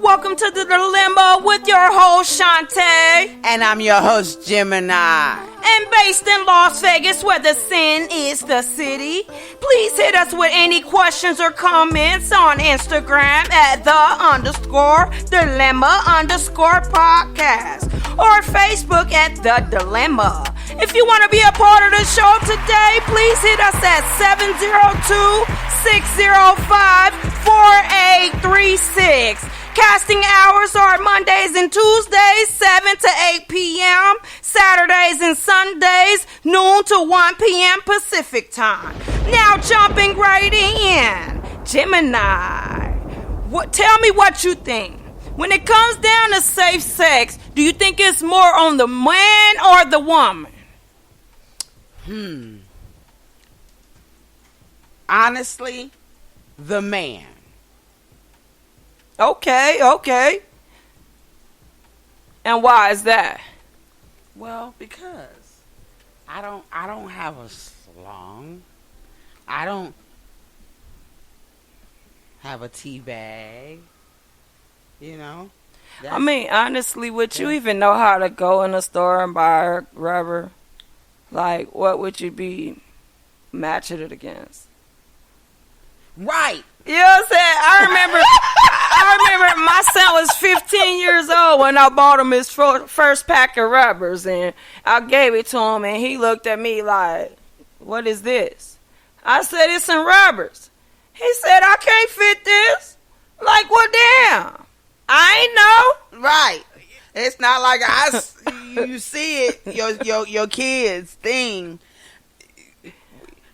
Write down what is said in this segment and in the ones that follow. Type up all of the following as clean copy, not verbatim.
Welcome to the Dilemma with your host, Shantae. And I'm your host, Gemini. And based in Las Vegas, where the sin is the city. Please hit us with any questions or comments on Instagram at _dilemma_podcast or Facebook at The Dilemma. If you want to be a part of the show today, please hit us at 702-605-4836. Casting hours are Mondays and Tuesdays, 7 to 8 p.m., Saturdays and Sundays, noon to 1 p.m. Pacific time. Now jumping right in, Gemini, tell me what you think. When it comes down to safe sex, do you think it's more on the man or the woman? Honestly, the man. Okay. And why is that? Well, because I don't have a slong. I don't have a tea bag. You know? I mean, honestly, would you even know how to go in a store and buy a rubber? Like, what would you be matching it against? Right. You know what I'm saying? I remember my son was 15 years old when I bought him his first pack of rubbers, and I gave it to him, and he looked at me like, what is this? I said, it's some rubbers. He said, I can't fit this. Like, well, damn. I ain't know. Right. It's not like you see it, your kid's thing.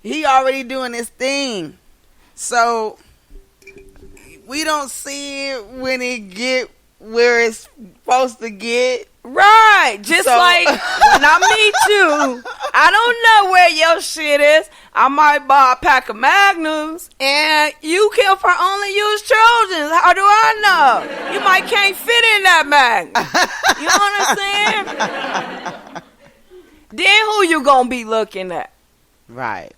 He already doing his thing. So we don't see it when it get where it's supposed to get. Right. Just like when I meet you, I don't know where your shit is. I might buy a pack of Magnums and you can for only use Trojans. How do I know? You might can't fit in that Magnum. You know what I'm saying? Then who you gonna be looking at? Right.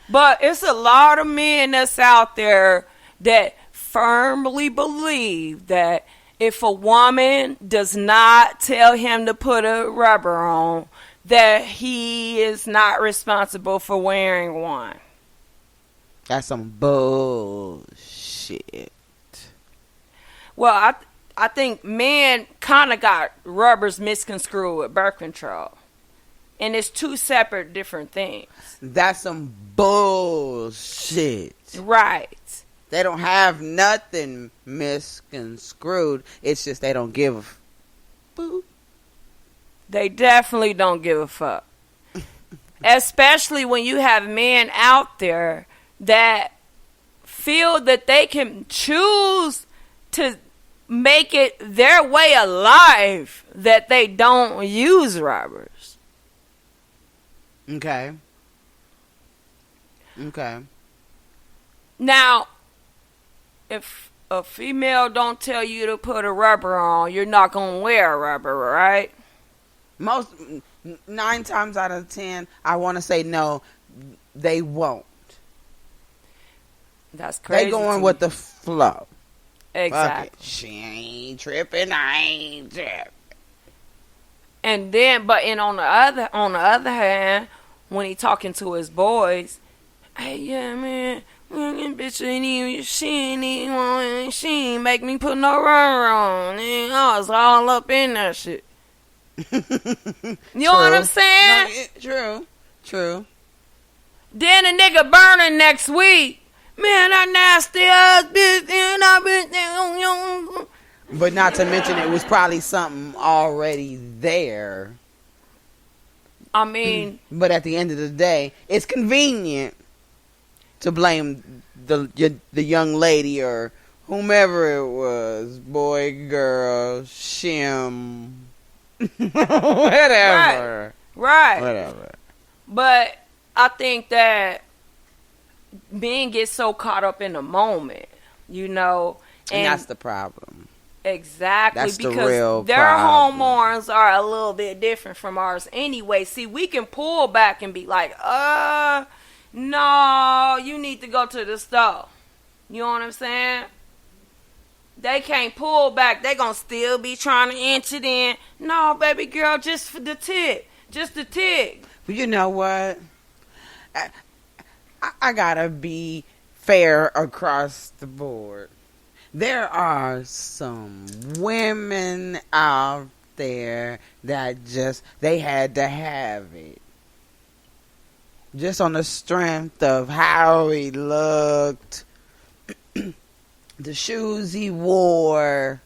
But it's a lot of men that's out there that firmly believe that if a woman does not tell him to put a rubber on, that he is not responsible for wearing one. That's some bullshit. Well, I think men kind of got rubbers misconstrued with birth control. And it's two separate different things. That's some bullshit. Right. They don't have nothing misconstrued. It's just they don't give a boo. They definitely don't give a fuck. Especially when you have men out there that feel that they can choose to make it their way of life that they don't use rubbers. Okay. Now, if a female don't tell you to put a rubber on, you're not going to wear a rubber, right? 9 times out of 10, I want to say no, they won't. That's crazy. They going with the flow. Exactly. She ain't tripping, I ain't tripping. And then, on the other hand, when he talking to his boys, hey, yeah, man, bitch she ain't make me put no rubber on. And I was all up in that shit. You know what I'm saying? No, true. Then a nigga burning next week. Man, that nasty ass bitch. But not to mention it was probably something already there. I mean. But at the end of the day, it's convenient to blame the young lady or whomever it was. Boy, girl, shim. Whatever. Right. Whatever. But I think that men get so caught up in the moment, you know. And that's the problem. Exactly. That's because the real their problem. hormones are a little bit different from ours anyway. See, we can pull back and be like, no, you need to go to the store. You know what I'm saying? They can't pull back. They gonna still be trying to inch it in. No, baby girl, just for the tick. Just the tick. But you know what? I gotta be fair across the board. There are some women out there that just, they had to have it. Just on the strength of how he looked, the shoes he wore,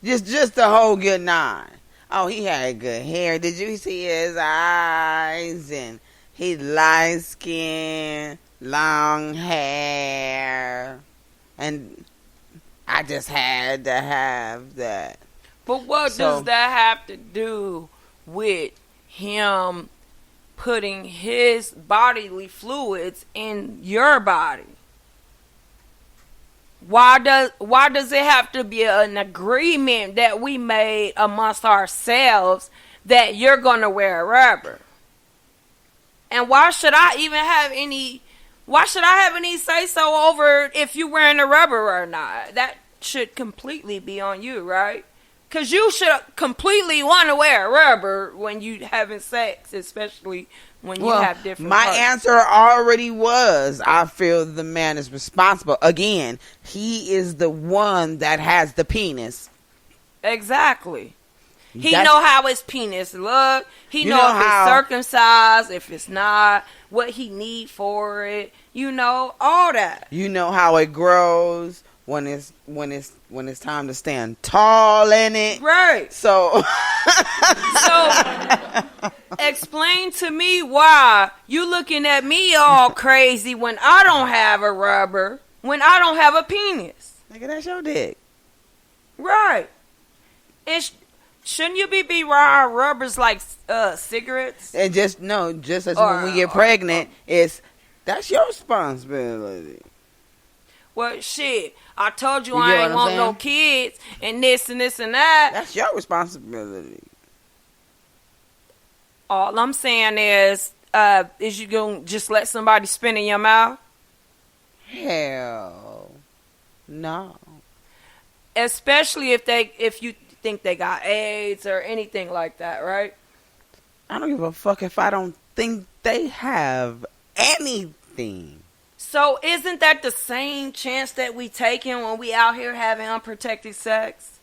just the whole good nine. Oh, he had good hair. Did you see his eyes? And he light skin, long hair, and I just had to have that. But what does that have to do with him putting his bodily fluids in your body? Why does it have to be an agreement that we made amongst ourselves that you're going to wear rubber? And why should I have any say so over if you're wearing a rubber or not? That should completely be on you, right? Because you should completely want to wear a rubber when you having sex, especially when you have different my parts. answer already was, I feel the man is responsible. Again, he is the one that has the penis. Exactly. He know how his penis look. He know if how, it's circumcised, if it's not, what he need for it. You know, all that. You know how it grows when it's time to stand tall in it. Right. So explain to me why you looking at me all crazy when I don't have a rubber, when I don't have a penis. Nigga, that's your dick. Right. And shouldn't you be riding rubbers like cigarettes? And just as when we get pregnant, that's your responsibility. Well, shit, I told you I ain't want no kids and this and this and that. That's your responsibility. All I'm saying is you going to just let somebody spit in your mouth? Hell no. Especially if you think they got AIDS or anything like that, right? I don't give a fuck if I don't think they have anything. So isn't that the same chance that we taking when we out here having unprotected sex?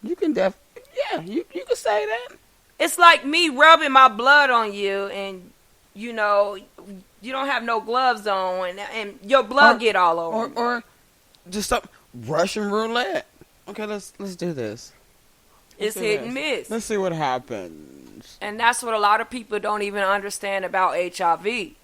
You can you can say that. It's like me rubbing my blood on you and, you know, you don't have no gloves on and your blood get all over me. Or just stop Russian roulette. Okay, let's do this. It's hit and miss. Let's see what happens. And that's what a lot of people don't even understand about HIV.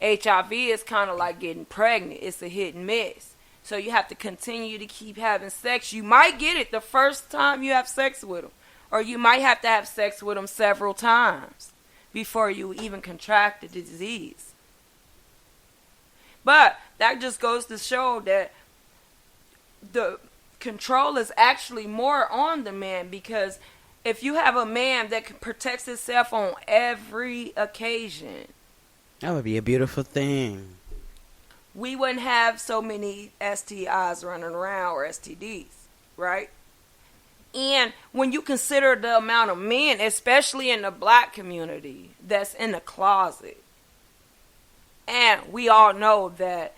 HIV is kind of like getting pregnant. It's a hit and miss. So you have to continue to keep having sex. You might get it the first time you have sex with them. Or you might have to have sex with them several times before you even contract the disease. But that just goes to show that the control is actually more on the man, because if you have a man that protects himself on every occasion, that would be a beautiful thing. We wouldn't have so many STIs running around, or STDs, right? And when you consider the amount of men, especially in the black community, that's in the closet, and we all know that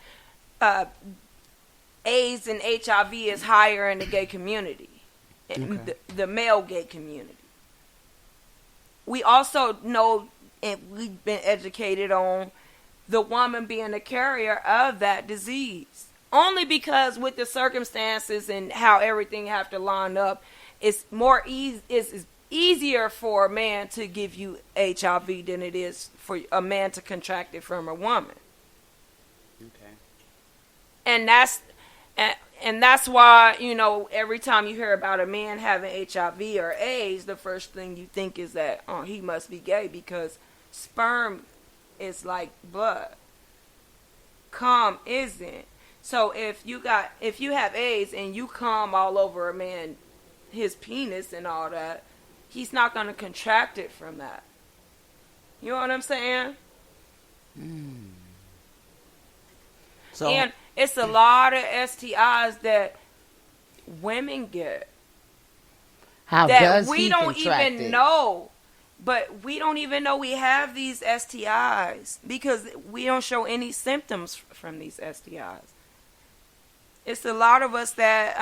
AIDS and HIV is higher in the gay community, the male gay community. We also know, and we've been educated on, the woman being the carrier of that disease. Only because with the circumstances and how everything have to line up, it's easier for a man to give you HIV than it is for a man to contract it from a woman. Okay. And that's why, you know, every time you hear about a man having HIV or AIDS, the first thing you think is that, oh, he must be gay, because sperm is like blood. Cum isn't. So if you have AIDS and you cum all over a man, his penis and all that, he's not going to contract it from that. You know what I'm saying? So, and it's a lot of STIs that women get how that does we he don't contract even it? know. But we don't even know we have these STIs because we don't show any symptoms from these STIs. It's a lot of us that,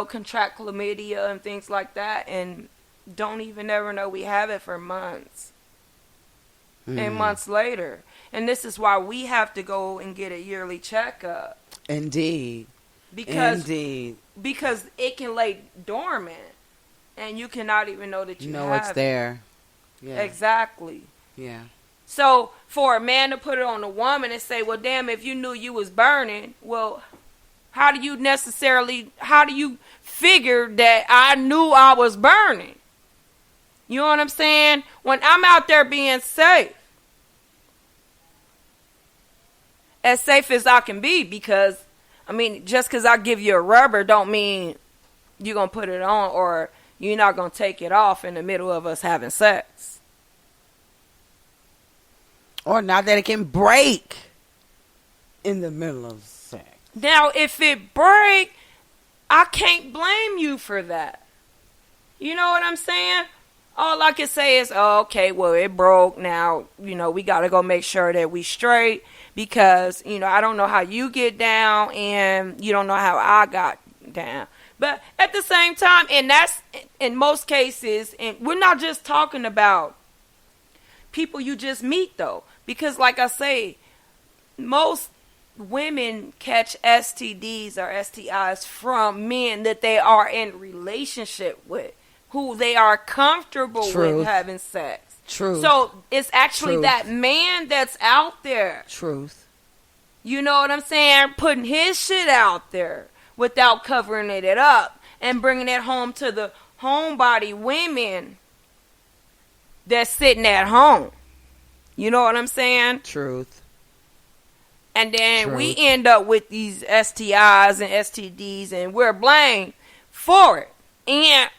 contract chlamydia and things like that and don't even ever know we have it for months and months later. And this is why we have to go and get a yearly checkup. Indeed. Because it can lay dormant and you cannot even know that you know it's there. Yeah. Exactly. Yeah. So for a man to put it on a woman and say, well, damn, if you knew you was burning, well, how do you figure that I knew I was burning? You know what I'm saying? When I'm out there being safe. As safe as I can be, because, just because I give you a rubber don't mean you're going to put it on or you're not going to take it off in the middle of us having sex. Or not that it can break in the middle of sex. Now, if it break, I can't blame you for that. You know what I'm saying? All I can say is, oh, okay, well, it broke. Now, we got to go make sure that we straight because, I don't know how you get down and you don't know how I got down. But at the same time, and that's in most cases, and we're not just talking about people you just meet, though. Because like I say, most women catch STDs or STIs from men that they are in relationship with, who they are comfortable with having sex. Truth. So it's actually that man that's out there. Truth. You know what I'm saying? Putting his shit out there without covering it up and bringing it home to the homebody women that's sitting at home. You know what I'm saying? Truth. And then we end up with these STIs and STDs and we're blamed for it. And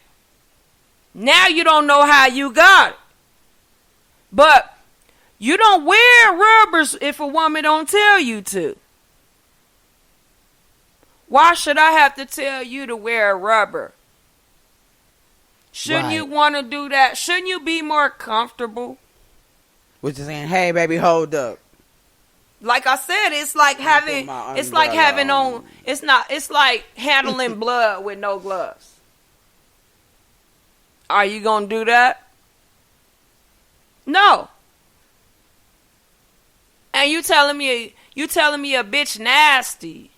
now you don't know how you got it. But you don't wear rubbers if a woman don't tell you to. Why should I have to tell you to wear a rubber? Shouldn't you want to do that? Shouldn't you be more comfortable? Which is saying, hey, baby, hold up. Like I said, it's like having handling blood with no gloves. Are you going to do that? No. And you telling me a bitch nasty.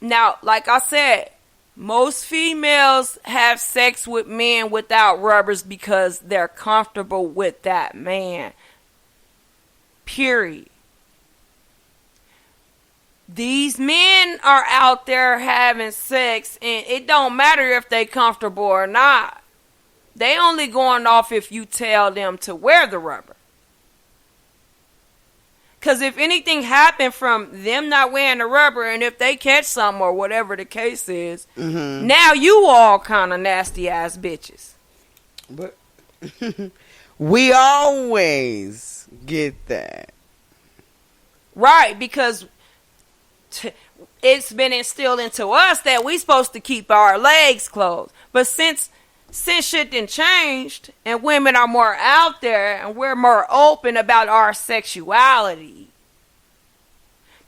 Now, like I said, most females have sex with men without rubbers because they're comfortable with that man. Period. These men are out there having sex and it don't matter if they comfortable or not. They only going off if you tell them to wear the rubber. Because if anything happened from them not wearing the rubber and if they catch something or whatever the case is, now you all kind of nasty ass bitches. But we always get that. Right, because it's been instilled into us that we supposed to keep our legs closed. But since shit done changed and women are more out there and we're more open about our sexuality,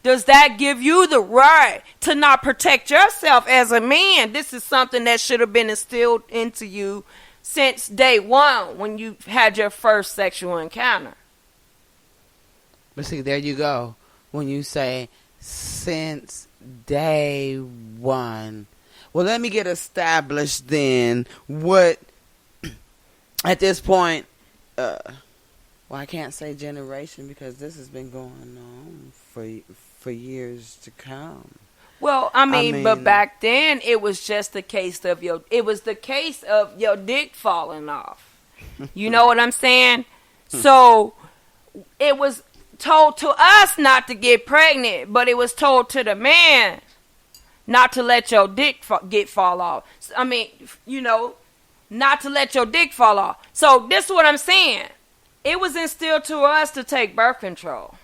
does that give you the right to not protect yourself as a man? This is something that should have been instilled into you since day one when you had your first sexual encounter. But see, there you go. When you say since day one. Well, let me get established then what, at this point, well, I can't say generation because this has been going on for years to come. Well, I mean, but back then it was just the case of your dick falling off. You know what I'm saying? So it was told to us not to get pregnant, but it was told to the man not to let your dick fall off. I mean, not to let your dick fall off. So this is what I'm saying. It was instilled to us to take birth control.